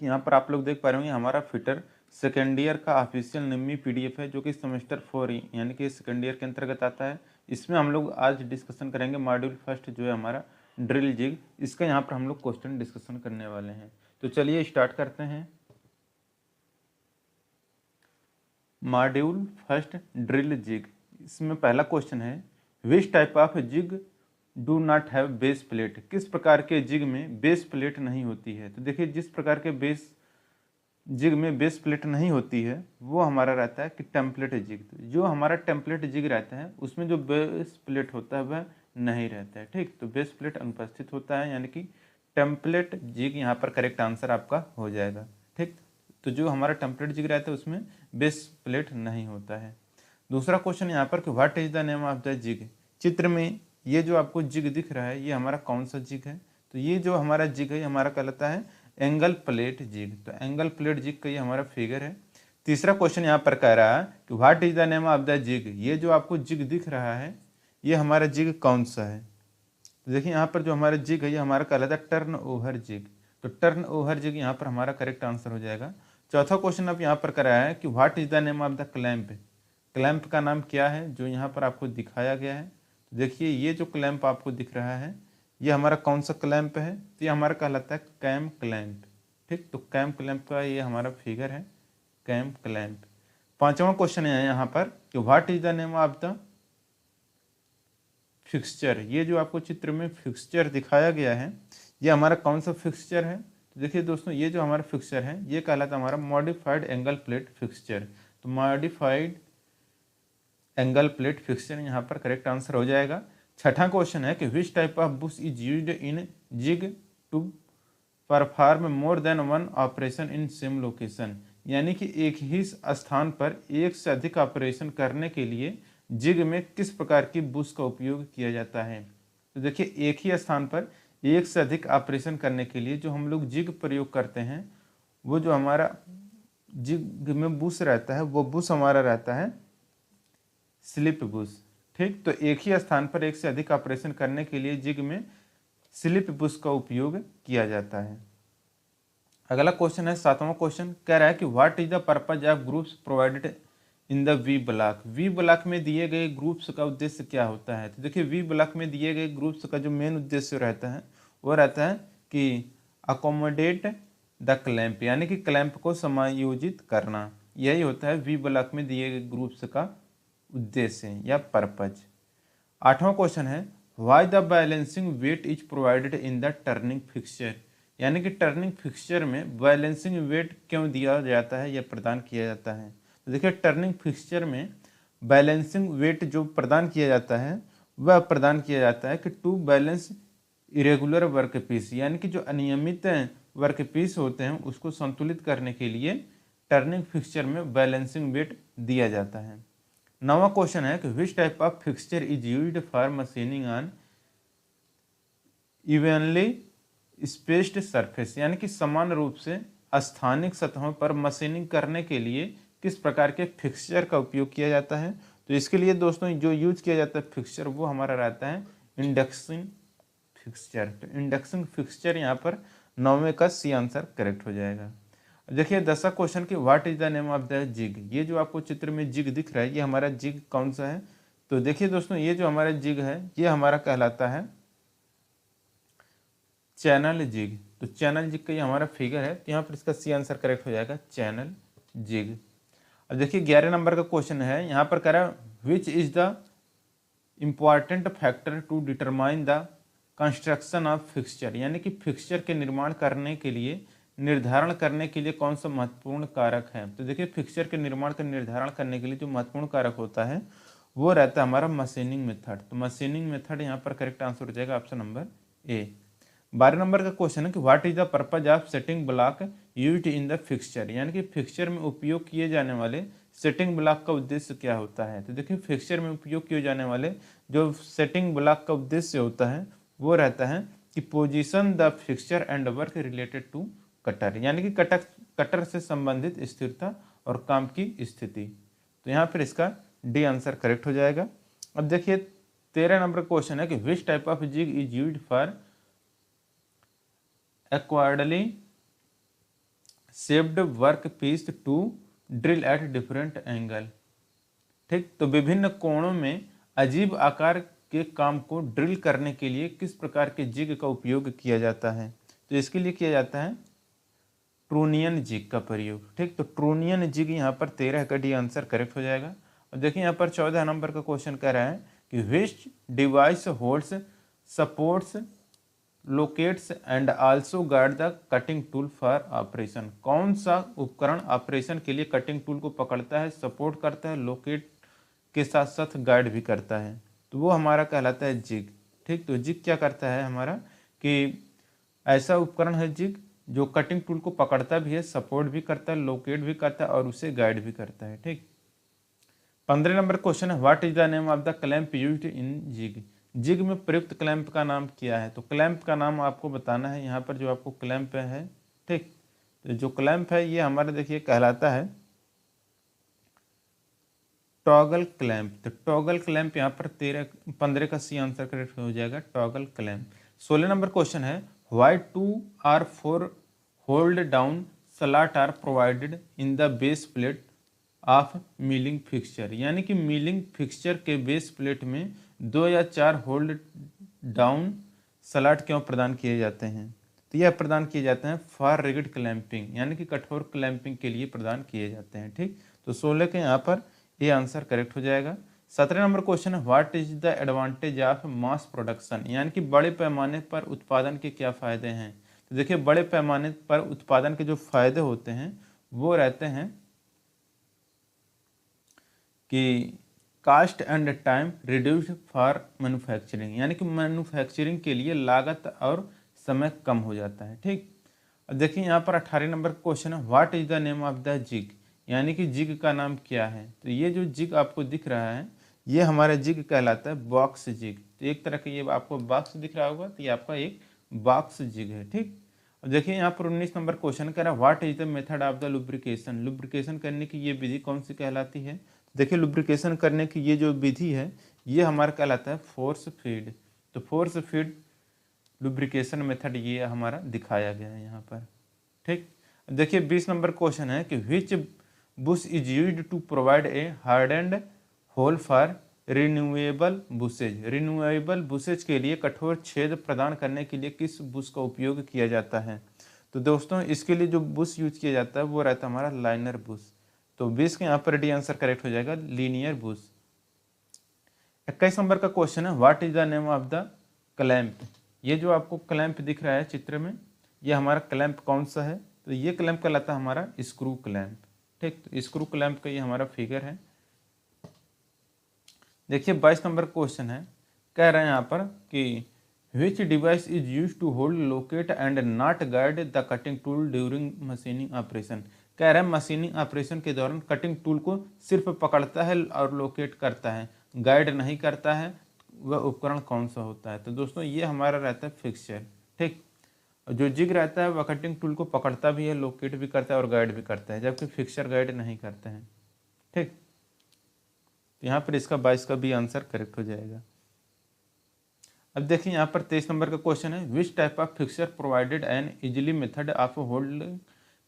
देखिए यहाँ पर आप लोग देख पा रहे होंगे हमारा फिटर सेकेंड ईयर का ऑफिशियल निम्मी पीडीएफ है जो कि सेमेस्टर 4 यानी कि सेकेंड ईयर के अंतर्गत आता है। इसमें हम लोग आज डिस्कशन करेंगे मॉड्यूल फर्स्ट जो है हमारा ड्रिल जिग, इसका यहाँ पर हम लोग क्वेश्चन डिस्कशन करने वाले हैं। तो चलिए स्टार्ट करते हैं। मॉड्यूल फर्स्ट ड्रिल जिग, इसमें पहला क्वेश्चन है which type of jig do not have base plate. किस प्रकार के जिग में बेस प्लेट नहीं होती है। तो देखिए जिस प्रकार के जिग में बेस प्लेट नहीं होती है वो हमारा रहता है कि टेम्पलेट जिग। तो जो हमारा टेम्पलेट जिग रहता है उसमें जो बेस प्लेट होता है वह नहीं रहता है। ठीक, तो बेस प्लेट अनुपस्थित होता है यानी कि टेम्पलेट जिग यहाँ पर करेक्ट आंसर आपका हो जाएगा। ठीक, तो जो हमारा टेम्पलेट जिग रहता है उसमें बेस प्लेट नहीं होता है। दूसरा क्वेश्चन यहाँ पर कि what is the name of the jig. चित्र में ये जो आपको जिग दिख रहा है ये हमारा कौन सा जिग है। तो ये जो हमारा जिग है ये हमारा कहलाता है एंगल प्लेट जिग। तो एंगल प्लेट जिग का ये हमारा फिगर है। तीसरा क्वेश्चन यहाँ पर कह रहा है कि what is the name of the jig. ये जो आपको जिग दिख रहा है ये हमारा जिग कौन सा है। तो देखिए यहाँ पर जो हमारा जिग है ये हमारा कहलाता है टर्न ओवर जिग। तो टर्न ओवर जिग यहाँ पर हमारा करेक्ट आंसर हो जाएगा। चौथा क्वेश्चन अब यहाँ पर कर रहा है कि what is the name of the clamp. Clamp का नाम क्या है जो यहाँ पर आपको दिखाया गया है। तो देखिए ये जो क्लैंप आपको दिख रहा है ये हमारा कौन सा क्लैंप है। तो ये हमारा कहलाता है कैम क्लैंप। ठीक, तो कैम क्लैंप का ये हमारा फिगर है कैम क्लैंप। पांचवा क्वेश्चन है यहाँ पर कि what is the name of the fixture. ये जो आपको चित्र में फिक्सचर दिखाया गया है ये हमारा कौन सा फिक्सचर है। तो देखिए दोस्तों ये जो हमारा फिक्सचर है ये कहलाता है हमारा मॉडिफाइड एंगल प्लेट फिक्सचर। तो मॉडिफाइड एंगल प्लेट फिक्सचर यहाँ पर करेक्ट आंसर हो जाएगा। छठा क्वेश्चन है कि which type of bush is used in jig to perform more than one operation in same location. यानी कि एक ही स्थान पर एक से अधिक ऑपरेशन करने के लिए जिग में किस प्रकार की बुश का उपयोग किया जाता है। तो देखिए एक ही स्थान पर एक से अधिक ऑपरेशन करने के लिए जो हम लोग जिग प्रयोग करते हैं वो जो हमारा जिग में बुश रहता है वो बुश हमारा रहता है स्लिप बुश। ठीक, तो एक ही स्थान पर एक से अधिक ऑपरेशन करने के लिए जिग में स्लिप बुश का उपयोग किया जाता है। अगला क्वेश्चन है सातवां क्वेश्चन कह रहा है कि what is the purpose of groups provided in the V block. V block में दिए गए ग्रुप्स का उद्देश्य क्या होता है। तो देखिए वी ब्लॉक में दिए गए ग्रुप्स का जो मेन उद्देश्य रहता है वो रहता है कि अकोमोडेट द क्लैंप, यानी कि क्लैंप को समायोजित करना। यही होता है वी ब्लॉक में दिए गए ग्रुप्स का उद्देश्य या पर्पज। आठवां क्वेश्चन है why the balancing weight is provided in the turning fixture. यानी कि टर्निंग फिक्सचर में बैलेंसिंग वेट क्यों दिया जाता है या प्रदान किया जाता है। तो देखिए टर्निंग फिक्सचर में बैलेंसिंग वेट जो प्रदान किया जाता है वह प्रदान किया जाता है कि to balance irregular work piece, यानी कि जो अनियमित वर्क पीस होते हैं उसको संतुलित करने के लिए टर्निंग फिक्सचर में बैलेंसिंग वेट दिया जाता है। नवा क्वेश्चन है कि which type of fixture is used for machining on evenly spaced surface. यानी कि समान रूप से स्थानिक सतहों पर मशीनिंग करने के लिए किस प्रकार के फिक्सचर का उपयोग किया जाता है। तो इसके लिए दोस्तों जो यूज किया जाता है फिक्सचर वो हमारा रहता है इंडक्शन फिक्सचर। तो इंडक्शन फिक्सचर यहाँ पर 9वें का सी आंसर करेक्ट हो जाएगा। देखिए 10वां क्वेश्चन कि what is the name of the jig. ये जो आपको चित्र में जिग दिख रहा है ये हमारा जिग कौन सा है। तो देखिए दोस्तों ये जो हमारा जिग है ये हमारा कहलाता है चैनल जिग। तो चैनल जिग का ये हमारा फिगर है, तो यहाँ पर इसका सी आंसर करेक्ट हो जाएगा चैनल जिग। अब देखिए 11 नंबर का क्वेश्चन है, यहाँ पर कह रहा है which is the important factor to determine the construction of fixture. यानी कि फिक्सचर के निर्माण करने के लिए निर्धारण करने के लिए कौन सा महत्वपूर्ण कारक है। तो देखिए फिक्सचर के निर्माण का निर्धारण करने के लिए जो महत्वपूर्ण कारक होता है वो रहता है हमारा मशीनिंग मेथड। तो मशीनिंग मेथड यहाँ पर करेक्ट आंसर हो जाएगा ऑप्शन नंबर ए। 12 नंबर का क्वेश्चन है कि what is the purpose of setting block used in the fixture. यानी कि फिक्सचर में उपयोग किए जाने वाले सेटिंग ब्लॉक का उद्देश्य क्या होता है। तो देखिए फिक्सचर में उपयोग किए जाने वाले जो सेटिंग ब्लॉक का उद्देश्य होता है वो रहता है कि position the fixture and work related to cutter, यानी कि कटर से संबंधित स्थिरता और काम की स्थिति। तो यहाँ पर इसका डी आंसर करेक्ट हो जाएगा। अब देखिए 13 नंबर क्वेश्चन है कि which type of jig is used for awkwardly shaped work piece to drill at different angle. ठीक, तो विभिन्न कोणों में अजीब आकार के काम को ड्रिल करने के लिए किस प्रकार के जिग का उपयोग किया जाता है? तो इसके लिए किया जाता है ट्रूनियन जिग का प्रयोग। ठीक, तो ट्रूनियन जिग यहाँ पर 13 का डी आंसर करेक्ट हो जाएगा। और देखिए यहाँ पर 14 नंबर का क्वेश्चन कह रहा है कि which device holds supports locates and also guard the cutting tool for operation. कौन सा उपकरण ऑपरेशन के लिए कटिंग टूल को पकड़ता है, सपोर्ट करता है, लोकेट के साथ साथ गाइड भी करता है? तो वो हमारा कहलाता है जिग। ठीक, तो जिग क्या करता है हमारा कि ऐसा उपकरण है जिग जो कटिंग टूल को पकड़ता भी है, सपोर्ट भी करता है, लोकेट भी करता है और उसे गाइड भी करता है। ठीक, 15 नंबर क्वेश्चन है what is the name of the clamp used in jig. Jig में प्रयुक्त क्लैंप का नाम क्या है? तो क्लैंप का नाम आपको बताना है। यहाँ पर जो आपको क्लैंप है, ठीक, तो जो क्लैंप है ये हमारा देखिए कहलाता है टॉगल क्लैंप। तो टॉगल क्लैंप यहाँ पर 15 का सी आंसर करेक्ट हो जाएगा, टॉगल क्लैंप। 16 नंबर क्वेश्चन है why 2 or 4 hold down slot are provided in the base plate of milling fixture. यानी कि मिलिंग फिक्सचर के बेस प्लेट में 2 या 4 होल्ड डाउन स्लॉट क्यों प्रदान किए जाते हैं? तो यह प्रदान किए जाते हैं फॉर रिगिड क्लैंपिंग, यानी कि कठोर क्लैंपिंग के लिए प्रदान किए जाते हैं। ठीक, तो 16 के यहाँ पर ये आंसर करेक्ट हो जाएगा। 17 नंबर क्वेश्चन है what is the advantage of mass production. यानी कि बड़े पैमाने पर उत्पादन के क्या फायदे हैं? तो देखिए बड़े पैमाने पर उत्पादन के जो फायदे होते हैं वो रहते हैं कि cost and time reduced for manufacturing, यानी कि मैन्युफैक्चरिंग के लिए लागत और समय कम हो जाता है। ठीक, अब देखिए यहाँ पर 18 नंबर क्वेश्चन है what is the name of the jig. यानी कि जिग का नाम क्या है? तो ये जो जिग आपको दिख रहा है ये हमारा जिग कहलाता है बॉक्स जिग। तो एक तरह का ये आपको बॉक्स दिख रहा होगा, तो ये आपका एक बॉक्स जिग है। ठीक, अब देखिए यहाँ पर 19 नंबर क्वेश्चन कह रहा है what is the method of the lubrication. Lubrication करने की ये विधि कौन सी कहलाती है? देखिए लुब्रिकेशन करने की ये जो विधि है ये हमारा कहलाता है फोर्स फीड। तो फोर्स फीड लुब्रिकेशन मेथड ये हमारा दिखाया गया है यहाँ पर। ठीक, देखिए 20 नंबर क्वेश्चन है कि which bush is used to provide a hardened hole for renewable bushes. Renewable bushes के लिए कठोर छेद प्रदान करने के लिए किस बुश का उपयोग किया जाता है? तो दोस्तों इसके लिए जो बुश यूज किया जाता है वो रहता है हमारा लाइनर बुश। तो 20 के यहाँ पर डी आंसर करेक्ट हो जाएगा लीनियर बुश। 21 नंबर का क्वेश्चन है what is the name of the clamp. ये जो आपको क्लैंप दिख रहा है चित्र में ये हमारा क्लैंप कौन सा है? तो ये क्लैंप कहलाता है हमारा स्क्रू क्लैंप। ठीक, तो स्क्रू क्लैंप का ये हमारा फिगर है। देखिए 22 नंबर क्वेश्चन है कह रहे हैं यहाँ पर कि which device is use to hold locate and not guide the cutting tool during machining operation. कह रहे हैं मशीनिंग ऑपरेशन के दौरान कटिंग टूल को सिर्फ पकड़ता है और लोकेट करता है, गाइड नहीं करता है, वह उपकरण कौन सा होता है? तो दोस्तों ये हमारा रहता है फिक्सचर। ठीक, जो जिग रहता है वह कटिंग टूल को पकड़ता भी है, लोकेट भी करता है और गाइड भी करता है, जबकि फिक्सचर गाइड नहीं करते हैं। ठीक, तो यहाँ पर इसका 22 का भी आंसर करेक्ट हो जाएगा। अब देखिए यहाँ पर 23 नंबर का क्वेश्चन है which type of fixture provided N easily method of holding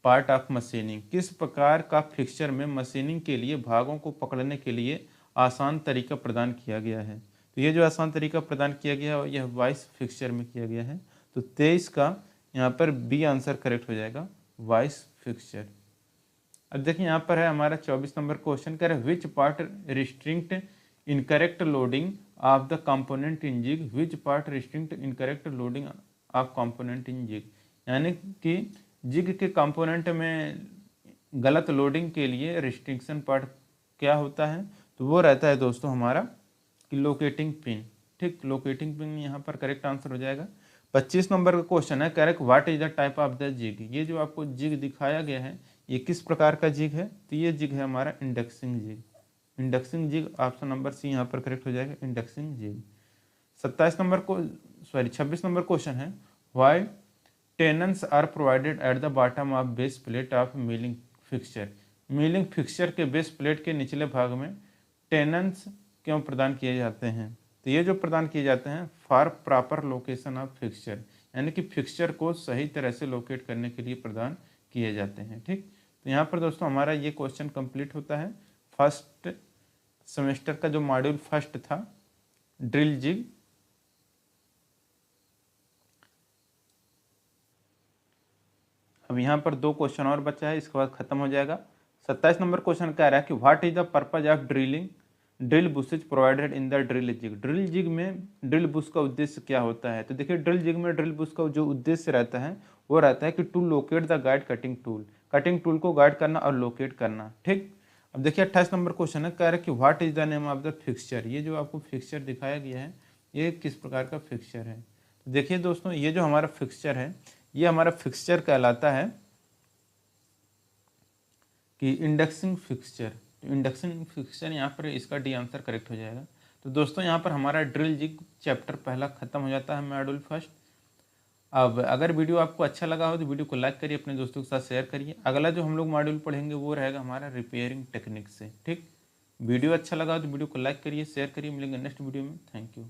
part of machining. किस प्रकार का फिक्सचर में मशीनिंग के लिए भागों को पकड़ने के लिए आसान तरीका प्रदान किया गया है? तो ये जो आसान तरीका प्रदान किया गया है यह वाइस फिक्सचर में किया गया है। तो 23 का यहाँ पर बी आंसर करेक्ट हो जाएगा वाइस फिक्सचर। अब देखिए यहाँ पर है हमारा 24 नंबर क्वेश्चन कह रहे हैं which part restrict incorrect loading of the component in jig. Which part restrict incorrect loading of component in jig. यानी कि जिग के कंपोनेंट में गलत लोडिंग के लिए रिस्ट्रिक्शन पार्ट क्या होता है? तो वो रहता है दोस्तों हमारा कि लोकेटिंग पिन। ठीक, लोकेटिंग पिन यहाँ पर करेक्ट आंसर हो जाएगा। 25 नंबर का क्वेश्चन है correct what is the type of the jig. ये जो आपको जिग दिखाया गया है ये किस प्रकार का जिग है? तो ये जिग है हमारा indexing jig. Indexing jig option number C यहाँ पर करेक्ट हो जाएगा इंडक्सिंग जिग। 26 नंबर क्वेश्चन है why tenons are provided at the bottom of base plate of milling fixture. Milling fixture के बेस प्लेट के निचले भाग में टेनन्स क्यों प्रदान किए जाते हैं? तो ये जो प्रदान किए जाते हैं for proper location of fixture, यानी कि फिक्सचर को सही तरह से लोकेट करने के लिए प्रदान किए जाते हैं। ठीक, तो यहाँ पर दोस्तों हमारा ये क्वेश्चन कंप्लीट होता है फर्स्ट सेमेस्टर का जो मॉड्यूल फर्स्ट था ड्रिल जिग। अब यहाँ पर 2 क्वेश्चन और बचा है, इसके बाद खत्म हो जाएगा। 27 नंबर क्वेश्चन कह रहा है कि what is the purpose of drilling drill bushes provided in the drill jig. Drill jig में ड्रिल बुश का उद्देश्य क्या होता है? तो देखिए ड्रिल जिग में ड्रिल बुश का जो उद्देश्य रहता है वो रहता है कि to locate the guide cutting tool को गाइड करना और लोकेट करना। ठीक, अब देखिए 28 नंबर क्वेश्चन है, कह रहा है कि what is the name of the fixture. ये जो आपको फिक्सचर दिखाया गया है ये किस प्रकार का फिक्सचर है? तो देखिए दोस्तों ये जो हमारा फिक्सचर है ये हमारा फिक्सचर कहलाता है कि इंडेक्सिंग फिक्सचर। इंडेक्सिंग फिक्सचर यहाँ पर इसका डी आंसर करेक्ट हो जाएगा। तो दोस्तों यहाँ पर हमारा ड्रिल जिग चैप्टर पहला खत्म हो जाता है मॉड्यूल फर्स्ट। अब अगर वीडियो आपको अच्छा लगा हो तो वीडियो को लाइक करिए, अपने दोस्तों के साथ शेयर करिए। अगला जो हम लोग मॉड्यूल पढ़ेंगे वो रहेगा हमारा रिपेयरिंग टेक्निक से। ठीक, वीडियो अच्छा लगा हो तो वीडियो को लाइक करिए, शेयर करिए। मिलेंगे नेक्स्ट वीडियो में। Thank you.